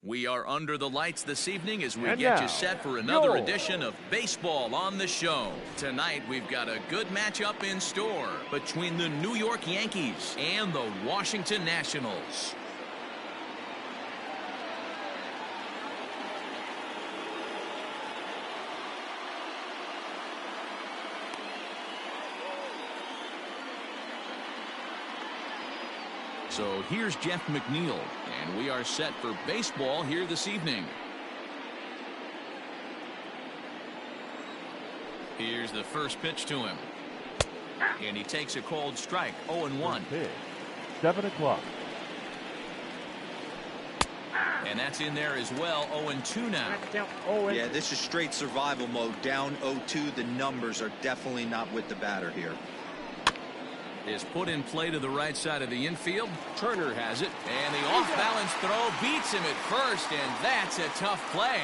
We are under the lights this evening as we get you set for another edition of Baseball on the Show. Tonight, we've got a good matchup in store between the New York Yankees and the Washington Nationals. So here's Jeff McNeil, and we are set for baseball here this evening. Here's the first pitch to him. And he takes a called strike, 0-1. 7 o'clock. And that's in there as well, 0-2 now. Yeah, this is straight survival mode. Down 0-2. The numbers are definitely not with the batter here. Is put in play to the right side of the infield. Turner has it, and the off-balance throw beats him at first, and that's a tough play.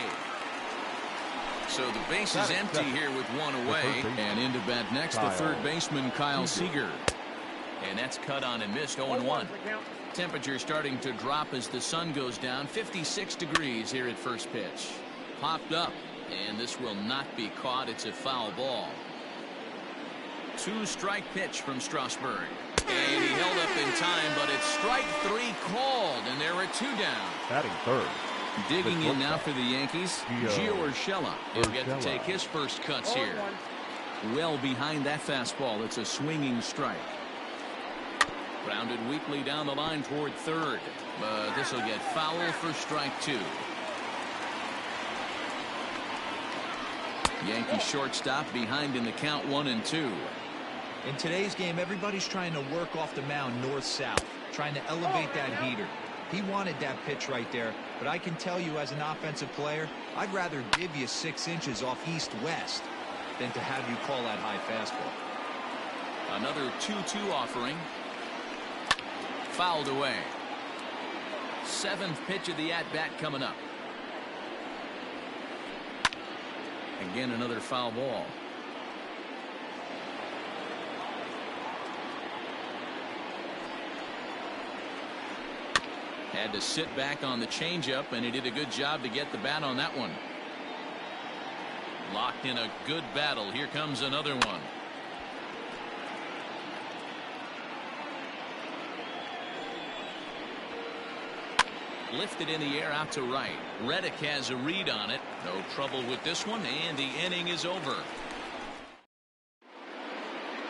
So the base is empty here with one away, and into bat next, the third baseman, Kyle Seager. And that's cut on and missed, 0-1. Temperature starting to drop as the sun goes down, 56 degrees here at first pitch. Popped up, and this will not be caught. It's a foul ball. 2-strike pitch from Strasburg. And he held up in time, but it's strike 3 called, and there are 2 down. Batting third. Digging in now for the Yankees, Gio Urshela. He'll get to take his first cuts here. Well behind that fastball. It's a swinging strike. Grounded weakly down the line toward third, but this will get foul for strike 2. Yankee shortstop behind in the count, 1-2. In today's game, everybody's trying to work off the mound north-south, trying to elevate that heater. He wanted that pitch right there, but I can tell you as an offensive player, I'd rather give you 6 inches off east-west than to have you call that high fastball. Another 2-2 offering. Fouled away. 7th pitch of the at-bat coming up. Again, another foul ball. Had to sit back on the changeup, and he did a good job to get the bat on that one. Locked in a good battle. Here comes another one. Lifted in the air out to right. Reddick has a read on it. No trouble with this one, and the inning is over.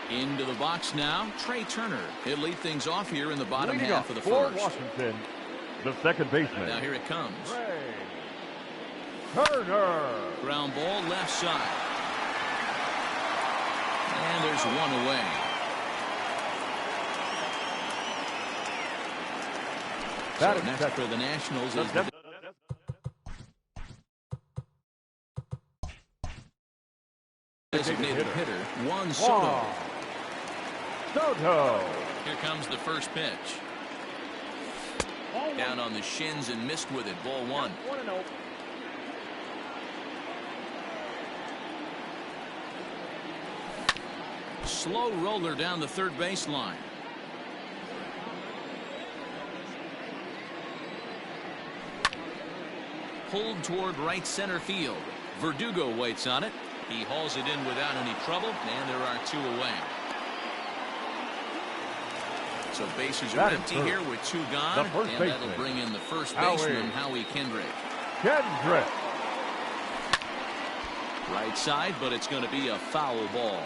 Into the box now, Trey Turner. He'll lead things off here in the bottom half of the first. Washington, the second baseman. Now here it comes. Trey Turner. Ground ball left side. And there's one away. So next for the Nationals is the designated hitter, Juan Soto. Here comes the first pitch. Down on the shins and missed with it. Ball 1. Slow roller down the third baseline. Pulled toward right center field. Verdugo waits on it. He hauls it in without any trouble, and there are 2 away. So bases are empty here with 2 gone, and that'll bring in the first baseman, Howie Kendrick. Right side, but it's going to be a foul ball.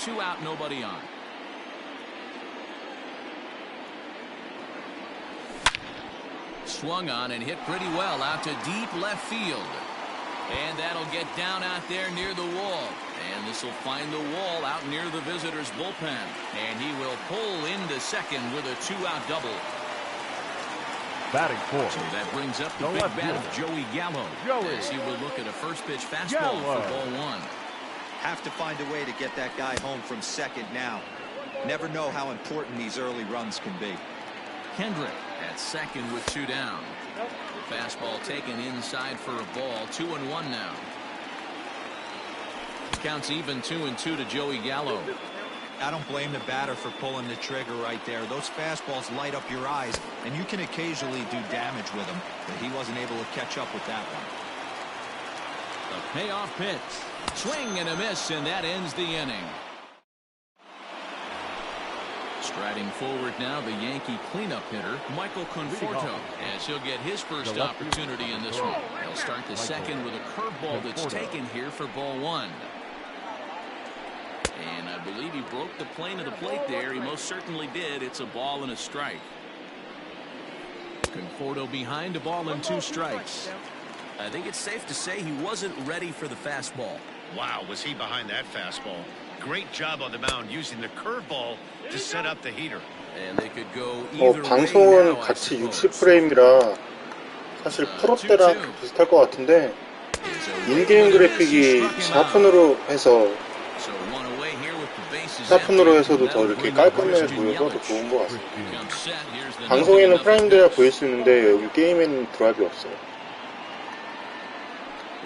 2 out, nobody on. Swung on and hit pretty well out to deep left field. And that'll get down out there near the wall. And this will find the wall out near the visitor's bullpen. And he will pull into second with a 2-out double. Batting 4. So that brings up the big bat of Joey Gallo. As he will look at a first pitch fastball for ball 1. Have to find a way to get that guy home from second now. Never know how important these early runs can be. Kendrick at second with 2 down. Fastball taken inside for a ball. 2-1 now. Counts even 2-2 to Joey Gallo. I don't blame the batter for pulling the trigger right there. Those fastballs light up your eyes, and you can occasionally do damage with them, but he wasn't able to catch up with that one. The payoff pitch. Swing and a miss, and that ends the inning. Striding forward now, the Yankee cleanup hitter, Michael Conforto, as he'll get his first opportunity in this one. He'll start the second with a curveball that's taken here for ball one. And I believe he broke the plane of the plate there. He most certainly did. It's a ball and a strike. Conforto behind, a ball and 2 strikes. I think it's safe to say he wasn't ready for the fastball. Wow, was he behind that fastball. Great job on the mound using the curveball to set up the heater. And they could go either way 방송은 now, I 같이 suppose. 60프레임이라 사실 프로 때랑 비슷할 것 같은데 인게임 그래픽이 4푼으로 해서 So one away here with the bases 4푼으로 empty. 해서도 더 이렇게 깔끔해 보여서 더 좋은 것 같습니다. Comes set. Here's the 방송에는 프라임 돼야 보일 수 있는데 여기 게임에는 드라이브가 없어요.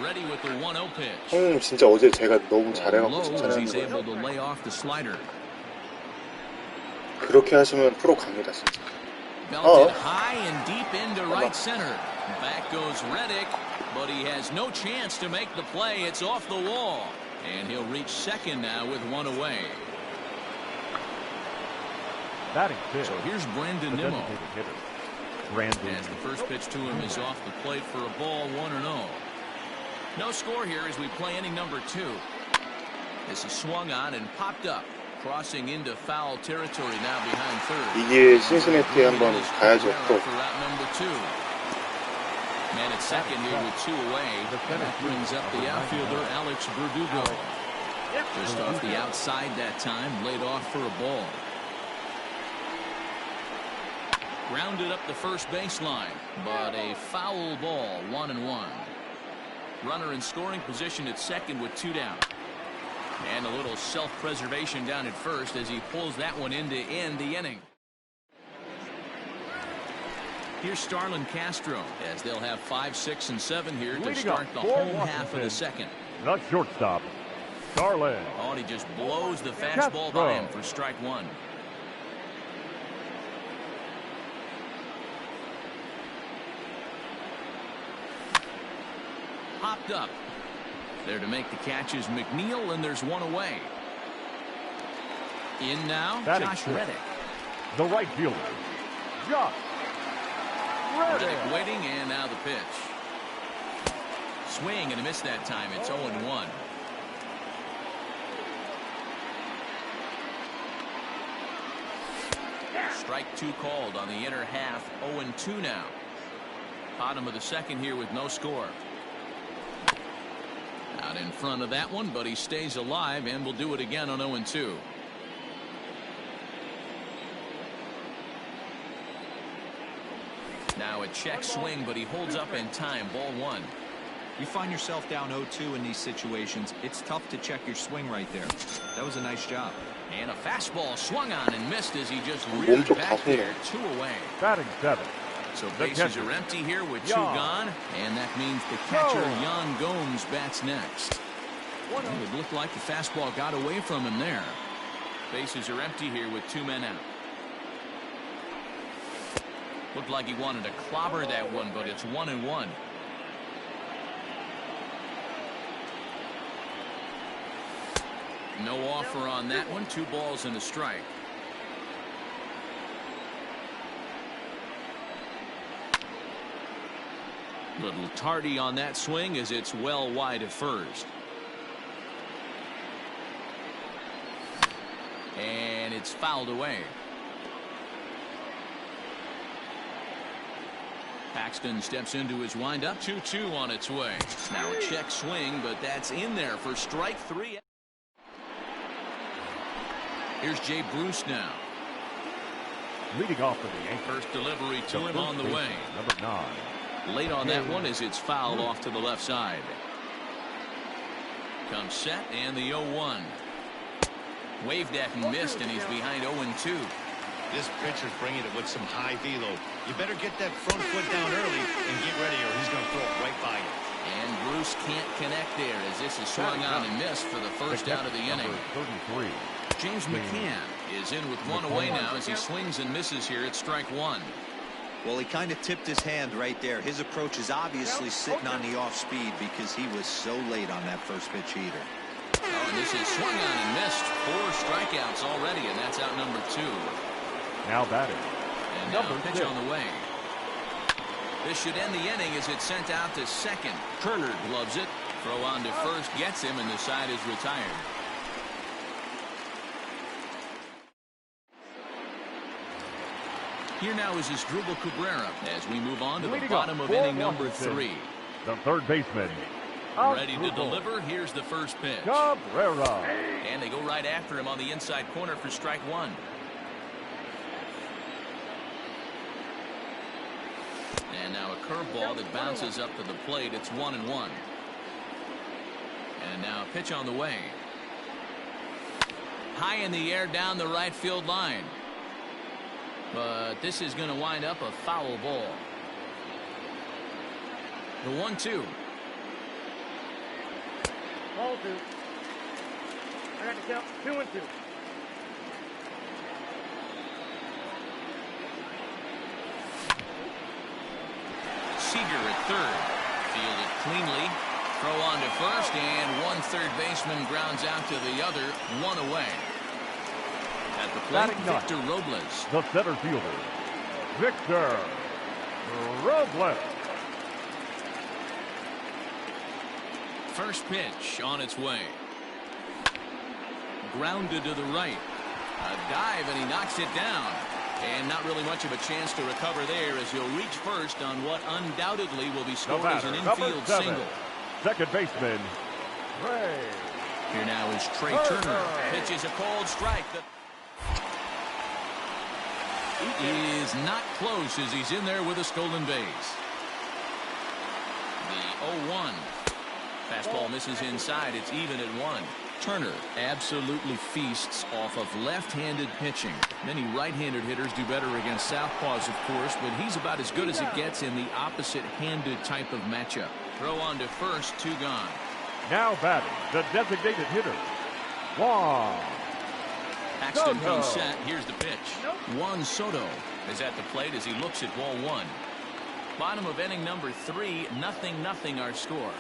Ready with the 1-0 pitch. 형님 진짜 어제 제가 너무 잘해갖고 Low as 칭찬하는 he's able to 거예요. lay off the slider. 그렇게 하시면 프로 갑니다 진짜. Belted high and deep into right center. Back goes Reddick, but he has no chance to make the play. It's off the wall. And he'll reach second now with one away. Batting fifth. So here's Brandon The Nimmo. designated hitter, Brandon. As the first pitch to him is off the plate for a ball, 1-0. No score here as we play inning number 2. This is swung on and popped up. Crossing into foul territory now behind third. 이게 신시내티에 한번 가야죠 또. For route number 2. Man at second here with 2 away. And that brings up the outfielder Alex Verdugo. Just off the outside that time, laid off for a ball. Grounded up the first baseline, but a foul ball, 1-1. Runner in scoring position at second with 2 down. And a little self-preservation down at first as he pulls that one in to end the inning. Here's Starlin Castro as they'll have 5, 6, and 7 here to Leading start up the for home half of the Washington. second. The shortstop, Starlin. Oh, and he just blows the fastball by him for strike 1. Hopped up. There to make the catch is McNeil, and there's 1 away. In now, Batting Josh fifth. Reddick. The right fielder, Josh Reddick. Reddick waiting, and now the pitch. Swing and a miss that time. It's 0-1. Strike 2 called on the inner half. 0-2 now. Bottom of the second here with no score. Out in front of that one, but he stays alive and will do it again on 0-2. Now a check swing, but he holds up in time. Ball 1. You find yourself down 0-2 in these situations, it's tough to check your swing right there. That was a nice job. And a fastball swung on and missed as he just reared 몸쪽 back 가슴이네. there. 2 away. Batting seventh, So The bases catcher, are empty here with 2 Yan. gone, and that means the catcher Gomes. Yan Gomes bats next. Well, it looked like the fastball got away from him there. Bases are empty here with 2 men out. Looked like he wanted to clobber that one, but it's 1-1. No offer on that one. 2 balls and a strike. Little tardy on that swing as it's well wide of first. And it's fouled away. Paxton steps into his windup. 2-2 on its way. Now a check swing, but that's in there for strike 3. Here's Jay Bruce now. leading off for the Yankees. First delivery to him first on the baseman, way. Number 9. Late on that one as it's fouled off to the left side. Comes set and the 0-1. Waved at and missed, and he's behind 0-2. This pitcher's bringing it with some high velo. You better get that front foot down early and get ready or he's going to throw it right by you. And Bruce can't connect there as this is swung on and missed for the first out of the inning. Number 33. James McCann is in with one away now as he swings and misses here at strike one. Well, he kind of tipped his hand right there. His approach is obviously sitting on the off speed because he was so late on that first pitch heater. Oh, and this is swung on and missed. 4 strikeouts already, and that's out number 2. Now batting. And now a pitch on the way. This should end the inning as it's sent out to second. Turner gloves it. Throw on to first gets him, and the side is retired. Here now is Asdrubal Cabrera as we move on to the bottom of inning number 3. The third baseman. Ready to deliver. Here's the first pitch. Cabrera. And they go right after him on the inside corner for strike one. And now a curveball that bounces up to the plate. It's 1-1. And now a pitch on the way. High in the air down the right field line. But this is going to wind up a foul ball. The 1-2. Ball 2. I got to count 2-2. Seager at third. Fielded cleanly. Throw on to first, and one third baseman grounds out to the other, 1 away. At the plate, Victor Robles. The center fielder, Victor Robles. First pitch on its way. Grounded to the right. A dive, and he knocks it down. And not really much of a chance to recover there as he'll reach first on what undoubtedly will be scored as an infield single. Second baseman, Trey. Here now is Trey Turner. Pitches a cold strike. He is not close as he's in there with a stolen base. The 0-1. Fastball misses inside. It's even at 1. Turner absolutely feasts off of left-handed pitching. Many right-handed hitters do better against southpaws, of course, but he's about as good as it gets in the opposite-handed type of matchup. Throw on to first, 2 gone. Now batting, the designated hitter, Juan Paxton Soto. comes set. Here's the pitch. Juan Soto is at the plate as he looks at ball 1. Bottom of inning number 3, 0-0 our score.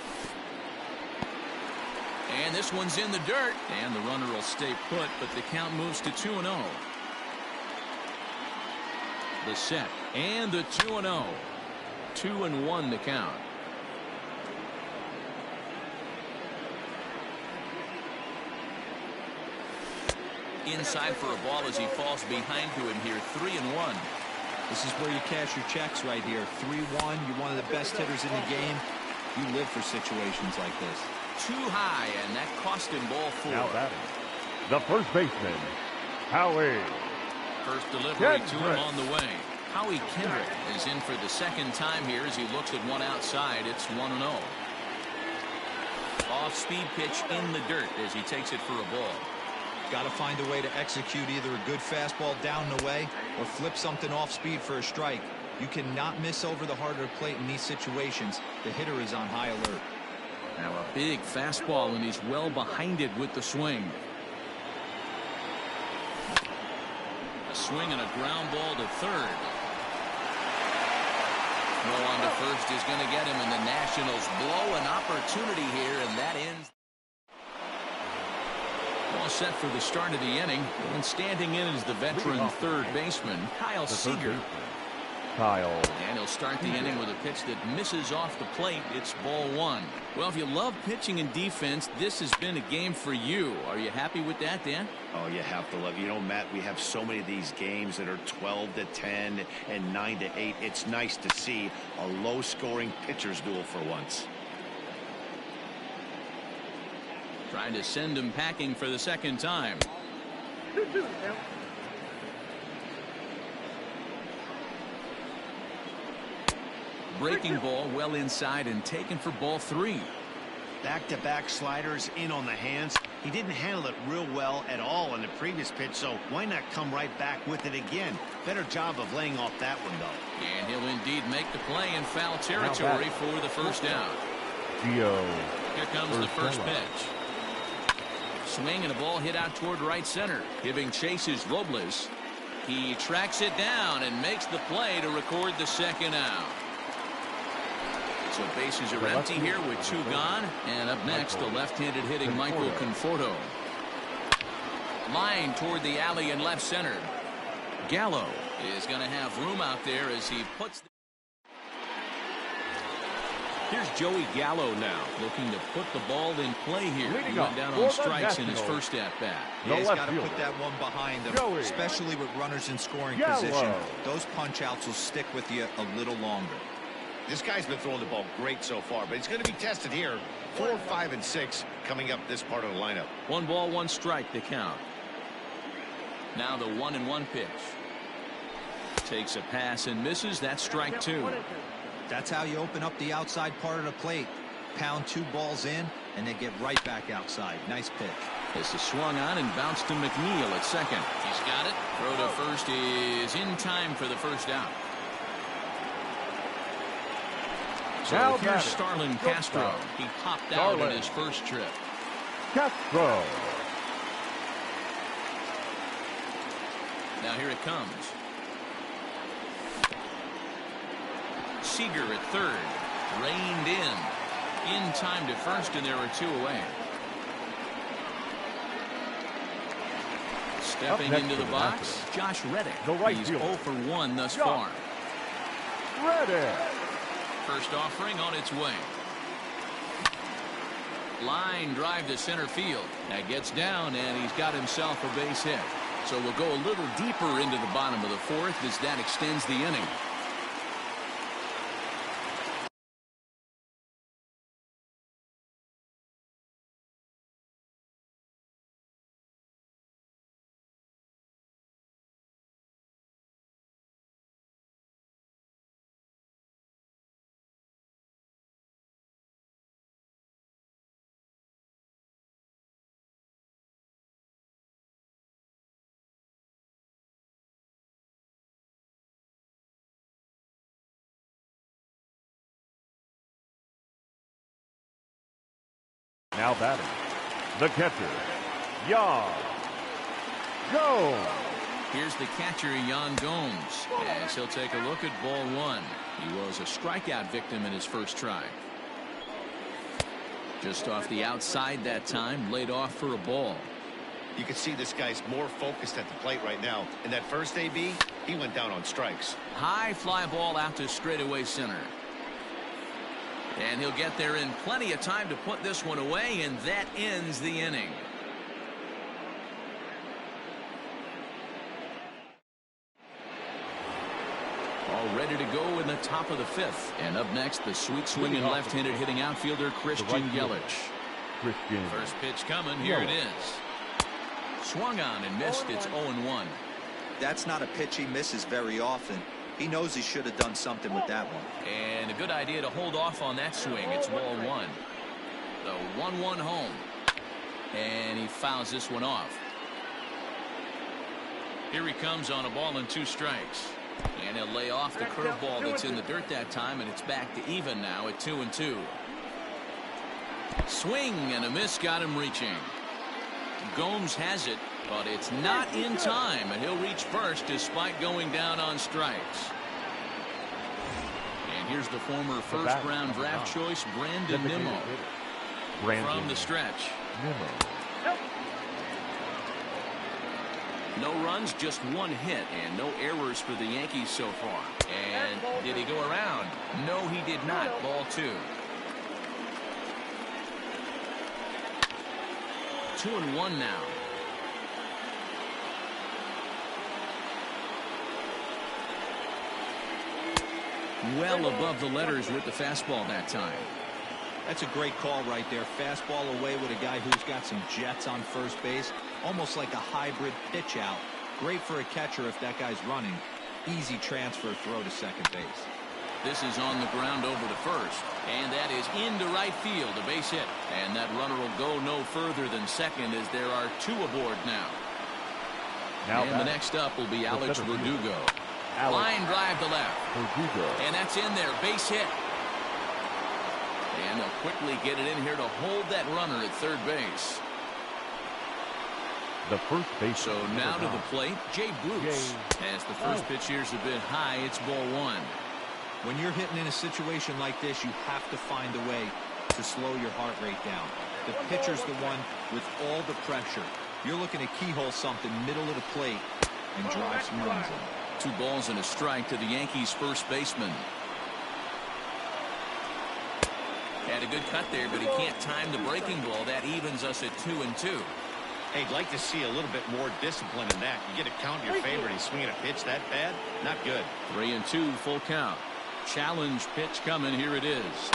And this one's in the dirt. And the runner will stay put, but the count moves to 2-0. The set. And the 2-0. 2-1 the count. Inside for a ball as he falls behind to him here. 3-1. This is where you cash your checks right here. 3-1. You're one of the best hitters in the game. You live for situations like this. Too high, and that cost him ball 4. Now batting, the first baseman, Howie First delivery to him Kendrick. on the way. Howie Kendrick is in for the second time here as he looks at one outside. It's 1-0. Off-speed pitch in the dirt as he takes it for a ball. Got to find a way to execute either a good fastball down the way or flip something off speed for a strike. You cannot miss over the harder plate in these situations. The hitter is on high alert. Now a big fastball, and he's well behind it with the swing. A swing and a ground ball to third. Throw on to first is going to get him, and the Nationals blow an opportunity here, and that ends. All set for the start of the inning, and standing in is the veteran third baseman, Kyle Seager. Kyle. And he'll start the inning with a pitch that misses off the plate. It's ball 1. Well, if you love pitching and defense, this has been a game for you. Are you happy with that, Dan? Oh, you have to love it. You know, Matt, we have so many of these games that are 12-10 and 9-8. It's nice to see a low-scoring pitcher's duel for once. Trying to send him packing for the second time. Breaking ball well inside and taken for ball 3. Back-to-back sliders in on the hands. He didn't handle it real well at all on the previous pitch, so why not come right back with it again? Better job of laying off that one, though. And he'll indeed make the play in foul territory for the first down. Gio. Here comes the first pitch. swing and a ball hit out toward right center. Giving chase is Robles. He tracks it down and makes the play to record the second out. So bases are empty here with 2 gone. And up next, the left-handed hitting Michael Conforto. Line toward the alley in left center. Gallo is going to have room out there as he puts. Here's Joey Gallo now, looking to put the ball in play here. He went down on strikes in his first at-bat. Yeah, he's got to put that one behind him, especially with runners in scoring position. Those punch-outs will stick with you a little longer. This guy's been throwing the ball great so far, but he's going to be tested here. 4, 5, and 6 coming up this part of the lineup. 1 ball, 1 strike, the count. Now the 1-1 pitch. Takes a pass and misses. That's strike 2. That's how you open up the outside part of the plate. Pound 2 balls in, and they get right back outside. Nice pitch. This is swung on and bounced to McNeil at second. He's got it. Throw to first is in time for the first out. So here's Starlin Castro. He popped out on his first trip. Castro. Now here it comes. Seager at third. Reined in time to first, and there are 2 away. Stepping into the box, Josh Reddick. He's 0 for 1 thus far. Reddick. First offering on its way. Line drive to center field. That gets down, and he's got himself a base hit. So we'll go a little deeper into the bottom of the 4th as that extends the inning. Now batting, the catcher, Yan Gomes. Here's the catcher, Yan Gomes, as he'll take a look at ball 1. He was a strikeout victim in his first try. Just off the outside that time, laid off for a ball. You can see this guy's more focused at the plate right now. In that first AB, he went down on strikes. High fly ball out to straightaway center. And he'll get there in plenty of time to put this one away, and that ends the inning. All ready to go in the top of the 5th. And up next, the sweet swinging left-handed hitting outfielder Christian Yelich. First pitch coming. Here it is. Swung on and missed. It's 0-1. That's not a pitch he misses very often. He knows he should have done something with that one. And a good idea to hold off on that swing. It's ball 1. The 1-1 home. And he fouls this one off. Here he comes on a ball and 2 strikes. And he'll lay off the curveball that's in the dirt that time, and it's back to even now at 2-2. Swing and a miss got him reaching. Gomes has it, but it's not in time, and he'll reach first despite going down on strikes. And here's the former first-round draft choice, Brandon Nimmo, from the stretch. No runs, just 1 hit, and no errors for the Yankees so far. And did he go around? No, he did not. Ball 2. 2-1 now. Well above the letters with the fastball that time. That's a great call right there. Fastball away with a guy who's got some jets on first base. Almost like a hybrid pitch out. Great for a catcher if that guy's running. Easy transfer throw to second base. This is on the ground over to first. And that is into right field, a base hit. And that runner will go no further than second as there are 2 aboard now. And the next up will be Alex Verdugo. Line drive to left. And that's in there, base hit. And they'll quickly get it in here to hold that runner at third base. the first base. So now to the plate, Jay Bruce. As the first pitch here's a bit high, it's ball one. When you're hitting in a situation like this, you have to find a way to slow your heart rate down. The pitcher's the one with all the pressure. You're looking to keyhole something middle of the plate and drive some runs in. 2 balls and a strike to the Yankees first baseman. Had a good cut there, but he can't time the breaking ball. That evens us at 2-2. Hey, I'd like to see a little bit more discipline in that. You get a count in your favor and he's swinging a pitch that bad? Not good. 3-2, full count. Challenge pitch coming. Here it is.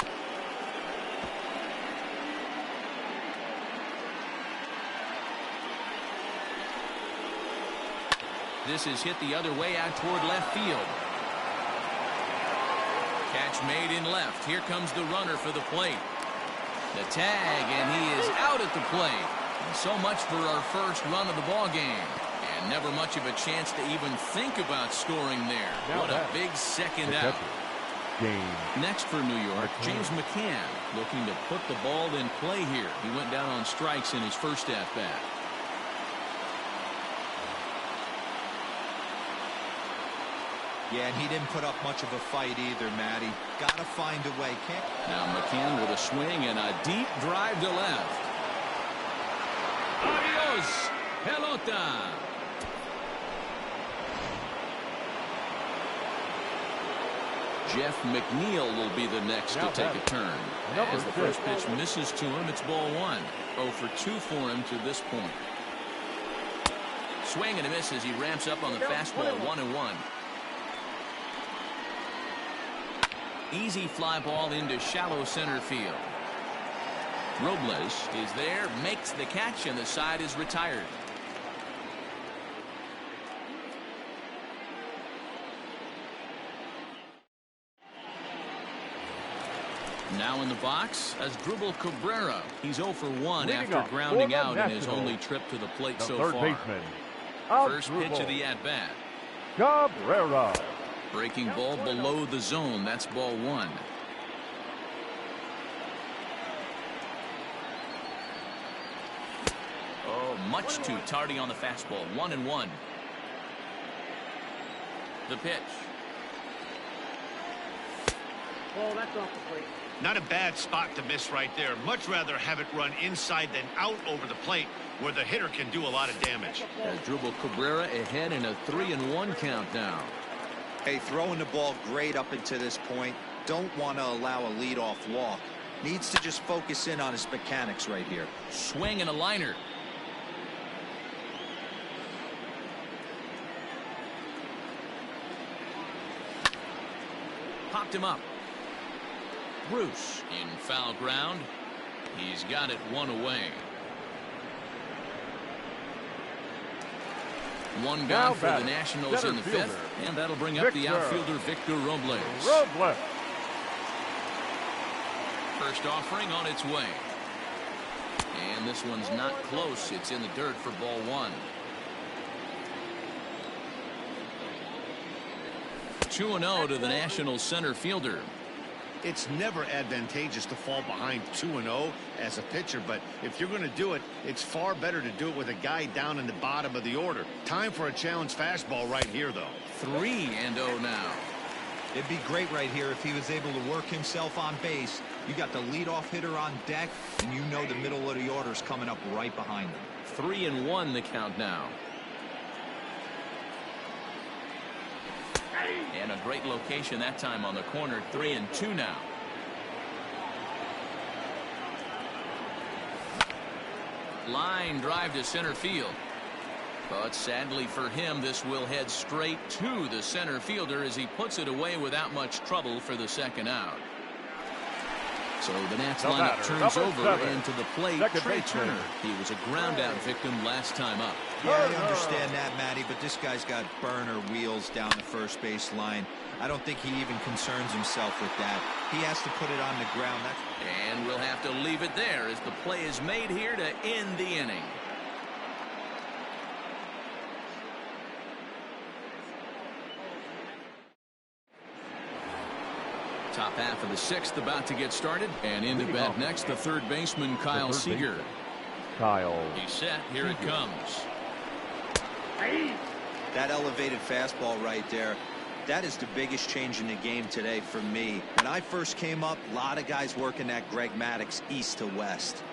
This is hit the other way out toward left field. Catch made in left. Here comes the runner for the plate. The tag, and he is out at the plate. And so much for our first run of the ball game. And never much of a chance to even think about scoring there. What a big second out. Next for New York, James McCann looking to put the ball in play here. He went down on strikes in his first at-bat. Yeah, and he didn't put up much of a fight either, Matty. Got to find a way. Now McCann with a swing and a deep drive to left. Adios, pelota. Jeff McNeil will be the next to take a turn. As the first pitch misses to him, it's ball one. 0 for 2 for him to this point. Swing and a miss as he ramps up on the fastball. 1-1. Easy fly ball into shallow center field. Robles is there, makes the catch, and the side is retired. Now in the box, Asdrubal Cabrera. He's 0 for 1 after grounding out in his only trip to the plate so far. Baseman, First pitch of the at-bat. Cabrera. Breaking ball below the zone. That's ball one. Oh, much too tardy on the fastball. 1-1. The pitch. Oh, that's off the plate. Not a bad spot to miss right there. Much rather have it run inside than out over the plate where the hitter can do a lot of damage. Asdrubal Cabrera ahead in a 3-1 count now. Hey, throwing the ball great up until this point. Don't want to allow a leadoff walk. Needs to just focus in on his mechanics right here. Swing and a liner. Popped him up. Bruce in foul ground. He's got it 1 away. 1 gone for the Nationals in the 5th, and that'll bring up the outfielder Victor Robles. First offering on its way. And this one's not close. It's in the dirt for ball one. 2-0 to the Nationals center fielder. It's never advantageous to fall behind 2-0 as a pitcher, but if you're going to do it, it's far better to do it with a guy down in the bottom of the order. Time for a challenge fastball right here, though. 3-0 now. It'd be great right here if he was able to work himself on base. You got the leadoff hitter on deck, and you know the middle of the order is coming up right behind him. 3-1 the count now. And a great location that time on the corner. 3-2 now. Line drive to center field. But sadly for him, this will head straight to the center fielder as he puts it away without much trouble for the second out. So the Nats lineup turns over, and to the plate, Trey Turner. He was a ground-out victim last time up. Yeah, I understand that, Matty, but this guy's got burner wheels down the first base line. I don't think he even concerns himself with that. He has to put it on the ground. And we'll have to leave it there as the play is made here to end the inning. Top half of the 6th about to get started, and into bat next, the third baseman Kyle Seager. Kyle. He's set. Here it comes. That elevated fastball right there, that is the biggest change in the game today for me. When I first came up, a lot of guys working that Greg Maddux east to west.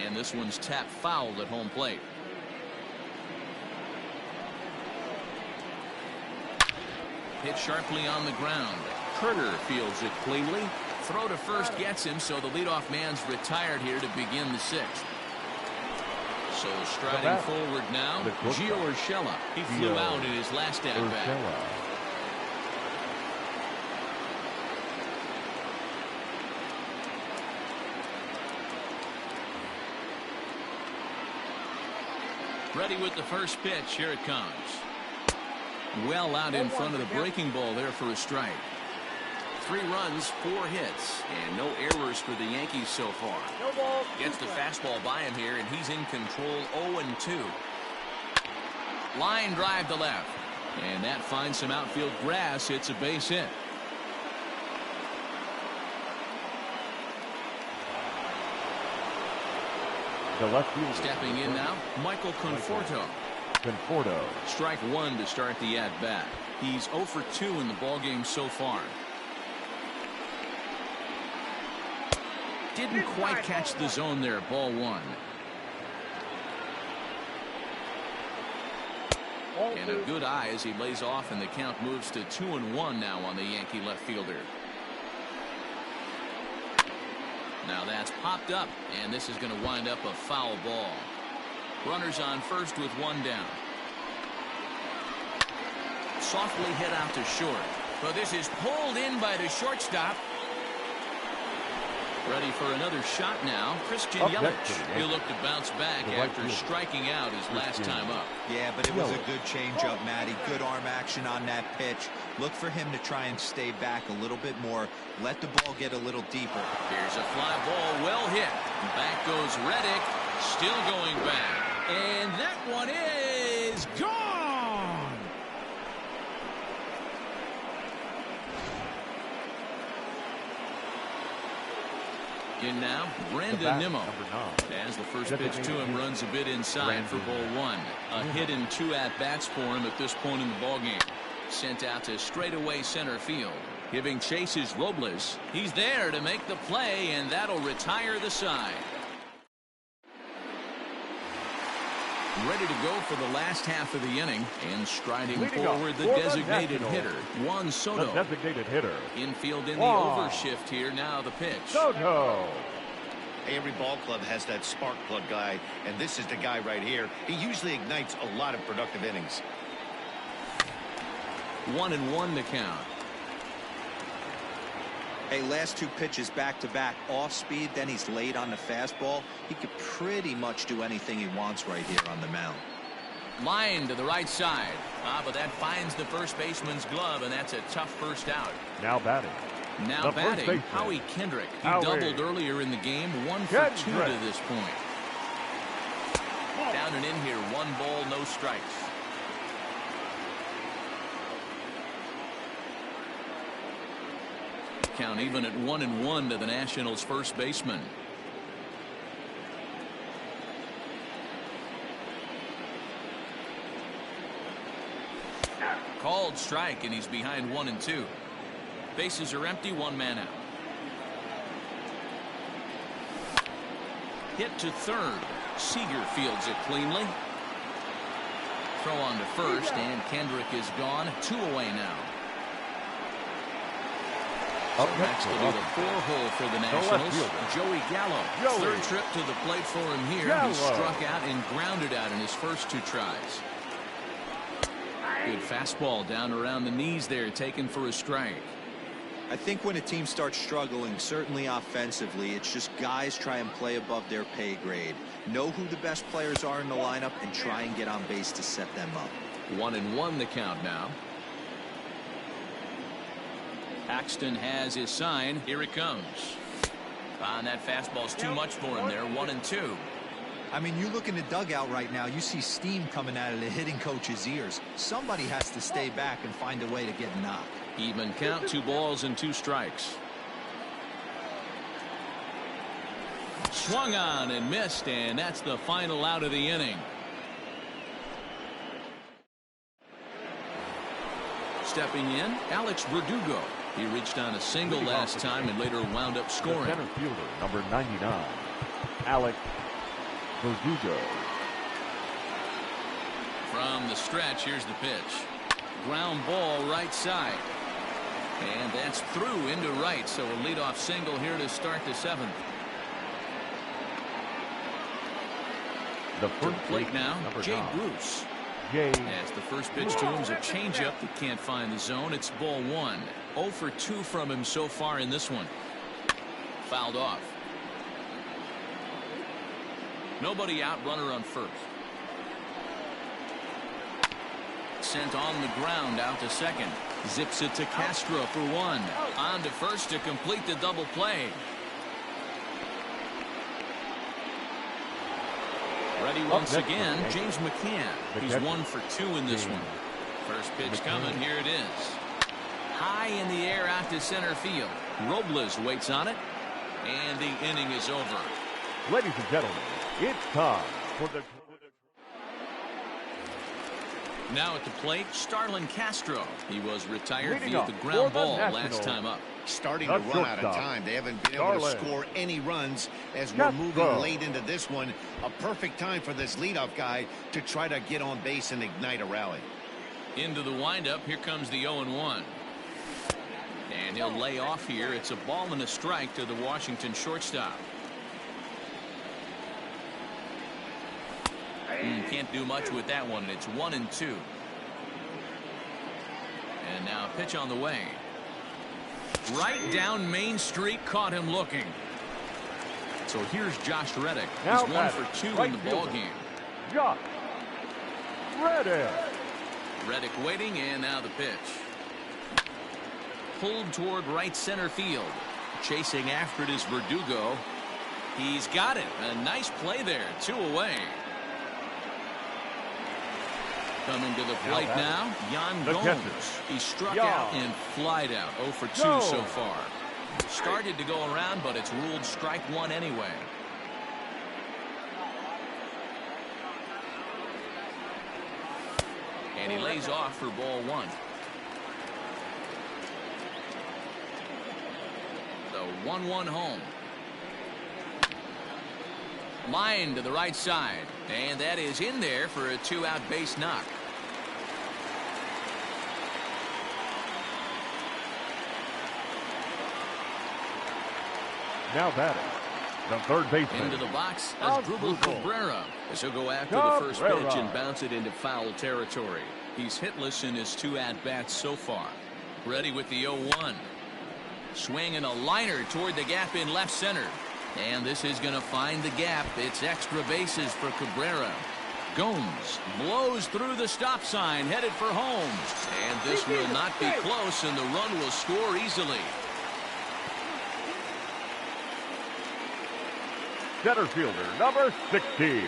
And this one's tapped foul at home plate. Hit sharply on the ground. Turner fields it cleanly. Throw to first gets him, so the leadoff man's retired here to begin the sixth. So striding forward now, Gio Urshela. He flew out in his last at-bat. Ready with the first pitch. Here it comes. Well out in front of the breaking ball there for a strike. 3 runs, 4 hits, and no errors for the Yankees so far. Gets the fastball by him here, and he's in control 0-2. Line drive to left. And that finds some outfield grass. It's a base hit. The left fielder. Stepping in now, Michael Conforto. Strike 1 to start the at-bat. He's 0 for 2 in the ballgame so far. Didn't quite catch the zone there. Ball 1. And a good eye as he lays off, and the count moves to 2-1 now on the Yankee left fielder. Now that's popped up, and this is going to wind up a foul ball. Runners on first with 1 down. Softly hit out to short. But this is pulled in by the shortstop. Ready for another shot now. Christian Yelich. He'll look to bounce back after striking out his last time up. Yeah, but it was a good changeup, Matty. Good arm action on that pitch. Look for him to try and stay back a little bit more. Let the ball get a little deeper. Here's a fly ball, well hit. Back goes Reddick. Still going back. And that one is gone. In now, Brandon Nimmo. As the first pitch to him runs a bit inside for ball 1. A hit in 2 at-bats for him at this point in the ballgame. Sent out to straightaway center field. Giving chase is Robles. He's there to make the play, and that'll retire the side. Ready to go for the last half of the inning, and striding forward the designated hitter, Juan Soto. The designated hitter. Infield in the overshift here. Now the pitch. Soto. Every ball club has that spark plug guy, and this is the guy right here. He usually ignites a lot of productive innings. 1-1 to count. Hey, last 2 pitches back-to-back off speed, then he's late on the fastball. He could pretty much do anything he wants right here on the mound. Line to the right side. But that finds the first baseman's glove, and that's a tough first out. Now batting. Now batting, Howie Kendrick. He doubled earlier in the game, 1 for 2 to this point. Down and in here, 1 ball, no strikes. Count even at 1-1 to the Nationals' first baseman. Called strike, and he's behind 1-2. Bases are empty, 1 man out. Hit to third. Seager fields it cleanly. Throw on to first, and Kendrick is gone. 2 away now. So next will be the 4-hole for the Nationals. Joey Gallo. Third trip to the plate for him here. He struck out and grounded out in his first 2 tries. Good fastball down around the knees there, taken for a strike. I think when a team starts struggling, certainly offensively, it's just guys try and play above their pay grade. Know who the best players are in the lineup and try and get on base to set them up. 1-1 the count now. Paxton has his sign. Here it comes. And that fastball's too much for him there. 1-2. I mean, you look in the dugout right now, you see steam coming out of the hitting coach's ears. Somebody has to stay back and find a way to get knocked. Even count, 2 balls and 2 strikes. Swung on and missed, and that's the final out of the inning. Stepping in, Alex Verdugo. He reached on a single last time and later wound up scoring. The center fielder, number 99, Alex Verdugo. From the stretch, here's the pitch. Ground ball right side. And that's through into right, so a leadoff single here to start the 7th. The To the first plate now, number Jay 9, Bruce. Jay As the first pitch to him is a changeup that can't find the zone. It's ball 1. 0 for 2 from him so far in this one. Fouled off. Nobody out, runner on first. Sent on the ground out to second. Zips it to Castro for 1. On to first to complete the double play. Ready once again, James McCann. He's 1 for 2 in this one. First pitch coming, here it is. High in the air out to center field. Robles waits on it, and the inning is over. Ladies and gentlemen, it's time for the... Now at the plate, Starlin Castro. He was retired Leading via up the for ground the ball National. last time up. Starting The to run out of shortstop, time. They haven't been able to Starlin. score any runs as we're Castro. moving late into this one. A perfect time for this leadoff guy to try to get on base and ignite a rally. Into the windup, here comes the 0-1. And he'll lay off here. It's a ball and a strike to the Washington shortstop. Can't do much with that one. It's 1-2. And now a pitch on the way. Right down Main Street, caught him looking. So here's Josh Reddick. Now He's 1 for 2 right in the fielder. ball game. Josh Reddick. Reddick waiting, and now the pitch. Pulled toward right center field. Chasing after it is Verdugo. He's got it. A nice play there. 2 away. Coming to the plate now, Yan The Gomes. catcher. He struck Yan. out and flied out. 0 for 2 Gomes. so far. Started to go around, but it's ruled strike 1 anyway. And he lays off for ball 1. The 1-1 home. Line to the right side. And that is in there for a 2-out base knock. Now batting, the third baseman. Into the box as Drupal Cabrera. As he'll go after the first pitch and bounce it into foul territory. He's hitless in his 2 at-bats so far. Ready with the 0-1. Swinging a liner toward the gap in left center. And this is going to find the gap. It's extra bases for Cabrera. Gomes blows through the stop sign, headed for home. And this will not be close, and the run will score easily. Center fielder, number 16,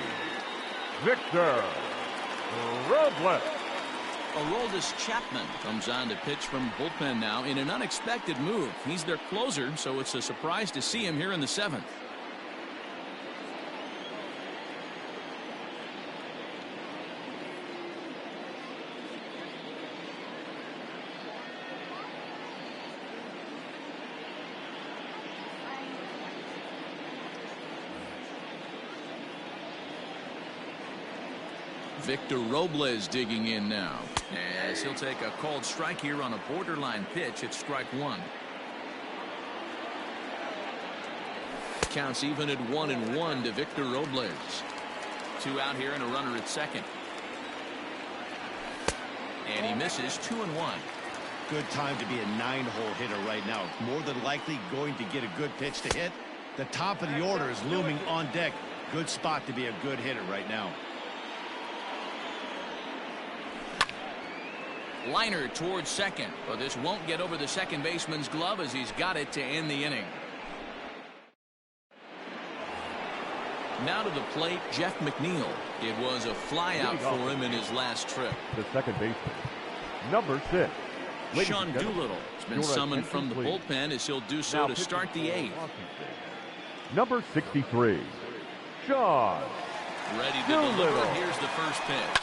Victor Robles. Aroldis Chapman comes on to pitch from bullpen now in an unexpected move. He's their closer, so it's a surprise to see him here in the 7th. Victor Robles digging in now as he'll take a called strike here on a borderline pitch at strike 1. Counts even at 1-1 to Victor Robles. 2 out here and a runner at second. And he misses 2-1. Good time to be a 9-hole hitter right now. More than likely going to get a good pitch to hit. The top of the order is looming on deck. Good spot to be a good hitter right now. Liner towards second, but this won't get over the second baseman's glove as he's got it to end the inning. Now to the plate, Jeff McNeil. It was a flyout for him in his last trip. The second baseman, number 6. Sean and gentlemen, Doolittle has been your summoned attention, from the please. bullpen as he'll do so Now to pitching start the for 8th. Washington, Number 63, Sean. Ready to deliver. Here's the first pitch.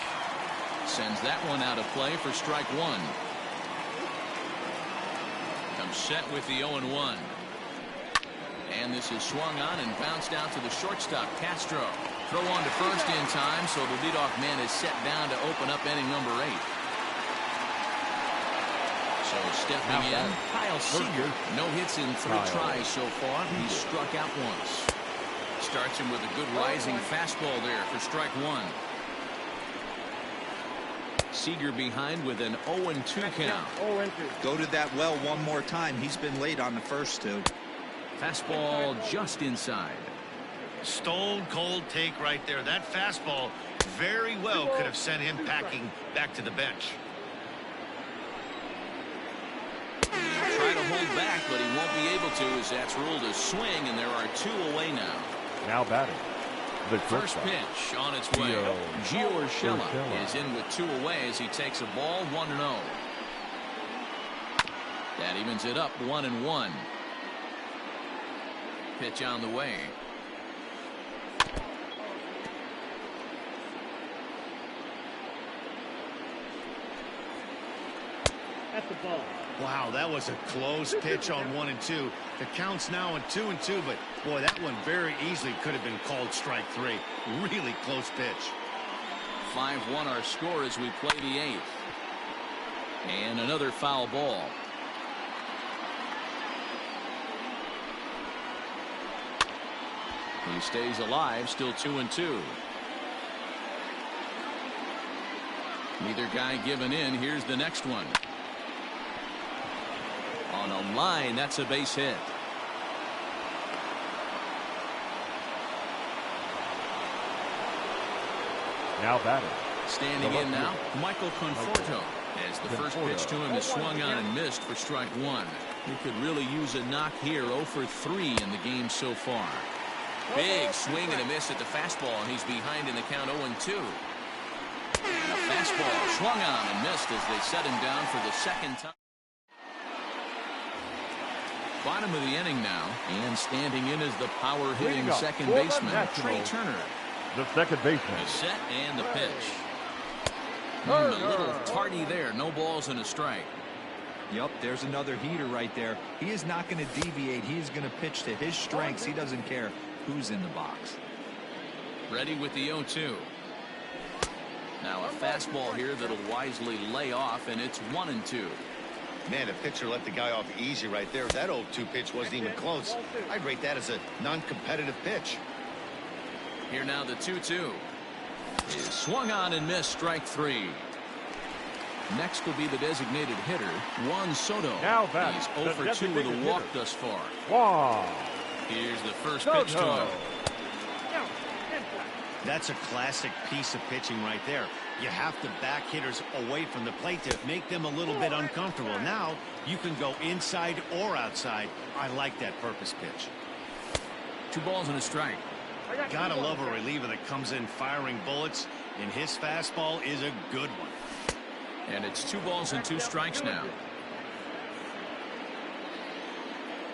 Sends that one out of play for strike one. Comes set with the 0-1. And this is swung on and bounced out to the shortstop, Castro. Throw on to first in time, so the leadoff man is set down to open up inning number 8. So stepping in, Kyle Seager. No hits in 3 tries so far. He's struck out once. Starts him with a good rising fastball there for strike one. Seager behind with an 0-2 count. Go to that well one more time. He's been late on the first 2. Fastball just inside. Stone cold take right there. That fastball very well could have sent him packing back to the bench. Try to hold back, but he won't be able to, as that's ruled a swing, and there are 2 away now. Now batting. The First pitch on its way. Gio Urshela is in with 2 away as he takes a ball 1-0. That evens it up 1-1. Pitch on the way. That's the ball. Wow, that was a close pitch on 1-2. The count's now in 2-2, but boy, that one very easily could have been called strike 3. Really close pitch. 5-1 our score as we play the 8th. And another foul ball. He stays alive, still 2-2. Neither guy giving in. Here's the next one. On a line, that's a base hit. Now batting. Standing in now, Michael Conforto, as the first pitch to him is swung on and missed for strike one. He could really use a knock here. 0 for 3 in the game so far. Big swing and a miss at the fastball, and he's behind in the count 0-2. And a fastball swung on and missed as they set him down for the second time. Bottom of the inning now, and standing in is the power-hitting second baseman, Trey Turner. The second baseman. The set and the pitch. A little tardy there. No balls and a strike. Yup, there's another heater right there. He is not going to deviate. He's going to pitch to his strengths. He doesn't care who's in the box. Ready with the 0-2. Now a fastball here that'll wisely lay off, and it's 1-2. Man, a pitcher let the guy off easy right there. That 0-2 pitch wasn't even close. I'd rate that as a non-competitive pitch. Here now the 2-2 is swung on and missed, strike 3. Next will be the designated hitter, Juan Soto. Now that he's 0 for 2 with a walk thus far. Wow. Here's the first pitch to him. That's a classic piece of pitching right there. You have to back hitters away from the plate to make them a little bit uncomfortable. Now you can go inside or outside. I like that purpose pitch. 2 balls and a strike. Gotta love a reliever that comes in firing bullets, and his fastball is a good one. And it's 2 balls and 2 strikes now.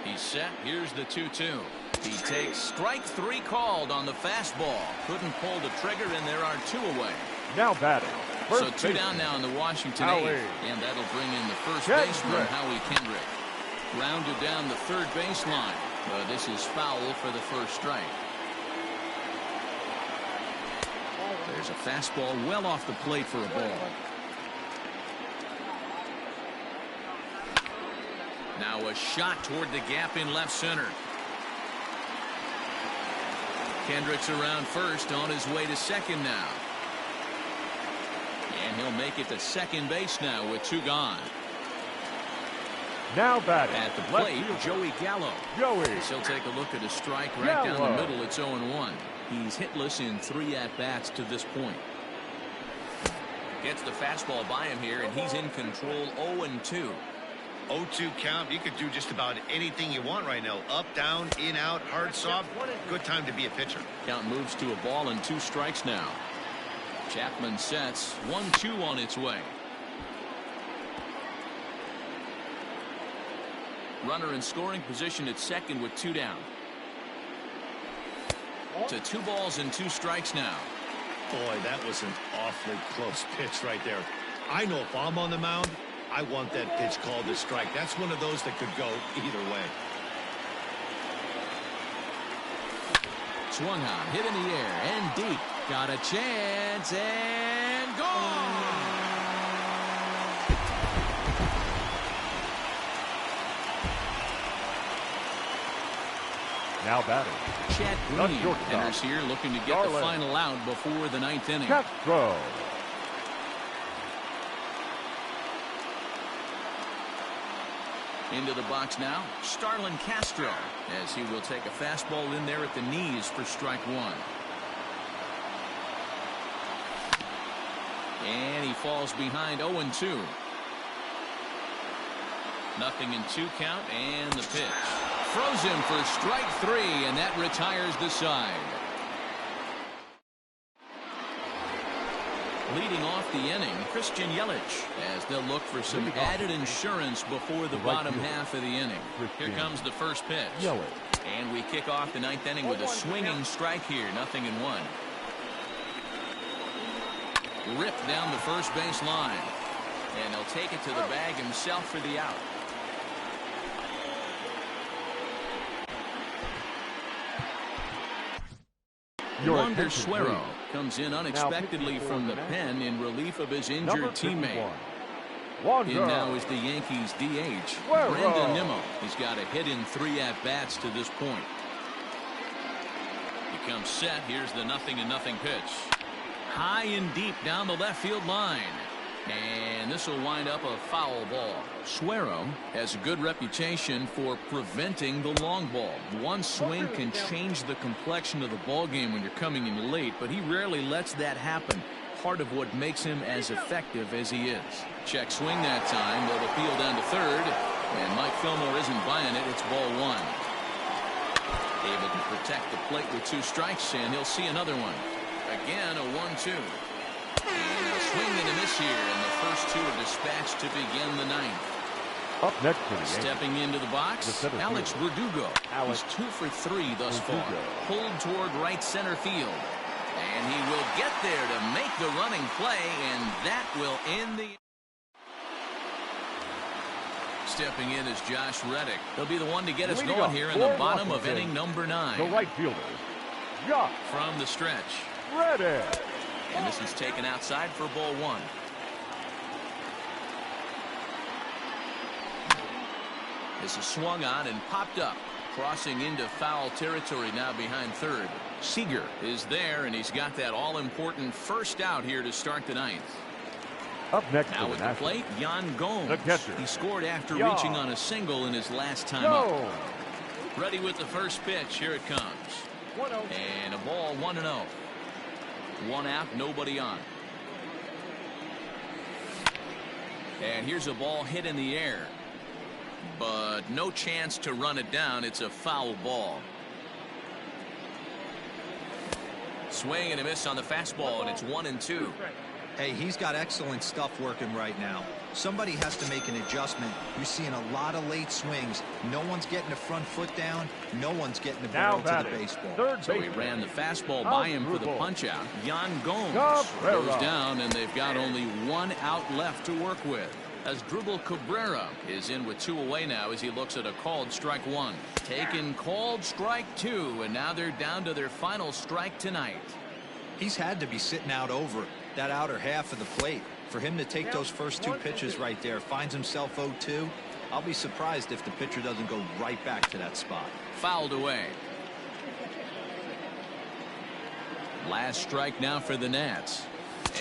He's set. Here's the 2-2. He takes strike 3 called on the fastball. Couldn't pull the trigger, and there are 2 away. Now batting. So 2 down now in the Washington 8th. And that'll bring in the first baseman, Howie Kendrick. Rounded down the third baseline. But this is foul for the first strike. There's a fastball well off the plate for a ball. Now a shot toward the gap in left center. Kendrick's around first, on his way to second now. And he'll make it to second base now with 2 gone. Now batting. At the plate, Joey Gallo. He'll take a look at a strike right down the middle. It's 0-1. He's hitless in 3 at-bats to this point. Gets the fastball by him here, and he's in control. 0-2. 0-2 count. You could do just about anything you want right now. Up, down, in, out, hard, soft. Good time to be a pitcher. Count moves to a ball and 2 strikes now. Chapman sets. 1-2 on its way. Runner in scoring position at second with 2 down. To 2 balls and 2 strikes now. Boy, that was an awfully close pitch right there. I know if I'm on the mound, I want that pitch called a strike. That's one of those that could go either way. Swung on, hit in the air, and deep. Got a chance, and gone! Now batting. Chad Green enters here looking to get the final out before the 9th inning. Castro. Into the box now, Starlin Castro, as he will take a fastball in there at the knees for strike 1. And he falls behind 0-2. 0-2 count, and the pitch. Throws him for strike 3, and that retires the side. Leading off the inning, Christian Yelich, as they'll look for some added insurance before the bottom half of the inning. Here comes the first pitch. And we kick off the 9th inning with a swinging strike here, 0-1. Ripped down the first base line. And he'll take it to the bag himself for the out. Wander Suero comes in unexpectedly from the pen in relief of his injured teammate. In now is the Yankees DH, Brandon Nimmo. He's got a hit in 3 at-bats to this point. He comes set. Here's the 0-0 pitch. High and deep down the left field line. And this will wind up a foul ball. Suero has a good reputation for preventing the long ball. One swing can change the complexion of the ball game when you're coming in late, but he rarely lets that happen. Part of what makes him as effective as he is. Check swing that time. They'll appeal down to third, and Mike Fillmore isn't buying it. It's ball 1. Able to protect the plate with 2 strikes, and he'll see another one. Again, a 1-2. And a swing and a miss here, and the first 2 are dispatched to begin the 9th. Up next for the Stepping into the box, Alex Verdugo. He's 2 for 3 thus far. Pulled toward right center field. And he will get there to make the running play, and that will end the... Stepping in is Josh Reddick. He'll be the one to get us going here in the bottom of inning number 9. The right fielder, Josh. From the stretch. Reddick. And this is taken outside for ball 1. This is swung on and popped up. Crossing into foul territory now behind third. Seager is there, and he's got that all-important first out here to start the 9th. Up next now with the plate, Yan Gomes. He scored after reaching on a single in his last time up. Ready with the first pitch. Here it comes. And a ball 1-0. 1 out, nobody on. And here's a ball hit in the air. But no chance to run it down. It's a foul ball. Swing and a miss on the fastball, and it's 1-2. Hey, he's got excellent stuff working right now. Somebody has to make an adjustment. You're seeing a lot of late swings. No one's getting the front foot down. No one's getting the barrel to the baseball. So he ran the fastball by him for the punch-out. Yan Gomes goes down, and they've got only 1 out left to work with. As Dribble Cabrera is in with 2 away now as he looks at a called strike 1. Taken called strike 2, and now they're down to their final strike tonight. He's had to be sitting out over that outer half of the plate. For him to take those first 2 pitches right there, finds himself 0-2. I'll be surprised if the pitcher doesn't go right back to that spot. Fouled away. Last strike now for the Nats.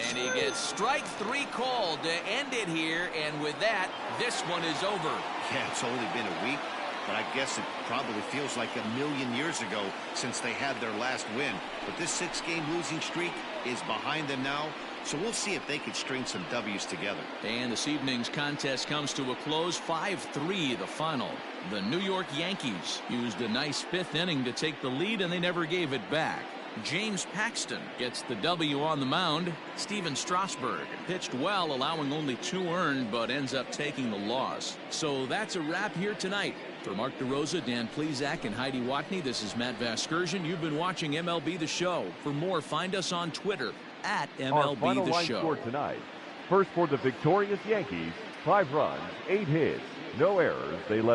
And he gets strike 3 called to end it here, and with that, this one is over. Yeah, it's only been a week, but I guess it probably feels like a million years ago since they had their last win. But this 6-game losing streak is behind them now, so we'll see if they can string some W's together. And this evening's contest comes to a close, 5-3 the final. The New York Yankees used a nice 5th inning to take the lead, and they never gave it back. James Paxton gets the W on the mound. Steven Strasburg pitched well, allowing only 2 earned, but ends up taking the loss. So that's a wrap here tonight. For Mark DeRosa, Dan Plesac, and Heidi Watney, this is Matt Vasgersian. You've been watching MLB The Show. For more, find us on Twitter at Our MLB final The line Show. score tonight. First for the victorious Yankees, 5 runs, 8 hits, no errors. They left